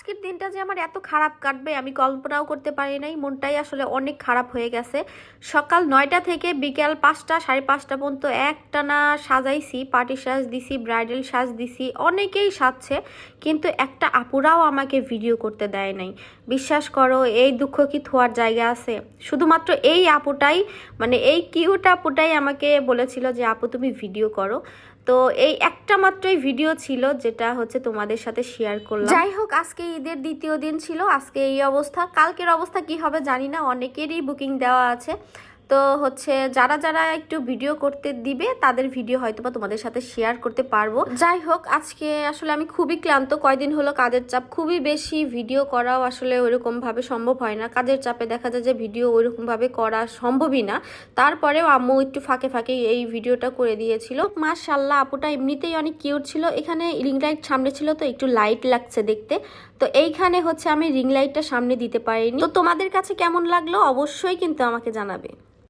আজকের দিনটা যে আমার এত খারাপ কাটবে আমি কল্পনাও করতে পারি নাই। মনটাই আসলে অনেক খারাপ হয়ে গেছে। সকাল 9টা থেকে বিকেল 5টা 5:30 পর্যন্ত একটানা সাজাইছি, পার্টি সাজ দিছি, ব্রাইডাল সাজ দিছি, অনেকেই সাজছে, কিন্তু একটা আপুরাও আমাকে ভিডিও করতে দেয় নাই। বিশ্বাস করো, এই দুঃখ কি থোয়ার জায়গা আছে? শুধুমাত্র এই আপুটাই, মানে এই কিউট আপুটাই আমাকে বলেছিল যে আপু তুমি ভিডিও করো। তো এই একটা মাত্রই ভিডিও ছিল যেটা হচ্ছে তোমাদের সাথে শেয়ার করলাম। যাই হোক, আজকে ঈদের দ্বিতীয় দিন ছিল, আজকে এই অবস্থা। কালকের অবস্থা কি হবে জানি না, অনেকেরই বুকিং দেওয়া আছে। তো হচ্ছে যারা যারা একটু ভিডিও করতে দিবে তাদের ভিডিও হয়তো বা তোমাদের সাথে শেয়ার করতে পারবো। যাই হোক, আজকে আসলে আমি খুবই ক্লান্ত, কয়দিন হলো কাজের চাপ খুবই বেশি, ভিডিও করাও আসলে ওইরকম ভাবে সম্ভব হয় না। কাজের চাপে দেখা যায় যে ভিডিও ওইরকম ভাবে করা সম্ভবই না। তারপরেও আম্মু একটু ফাঁকে ফাঁকে এই ভিডিওটা করে দিয়েছিল। মাশাআল্লাহ, আপুটা এমনিতেই অনেক কিউট ছিল। এখানে রিং লাইট সামনে ছিল তো একটু লাইট লাগছে দেখতে। তো এইখানে হচ্ছে আমি রিং লাইটটা সামনে দিতে পারিনি। তো তোমাদের কাছে কেমন লাগলো অবশ্যই কিন্তু আমাকে জানাবে।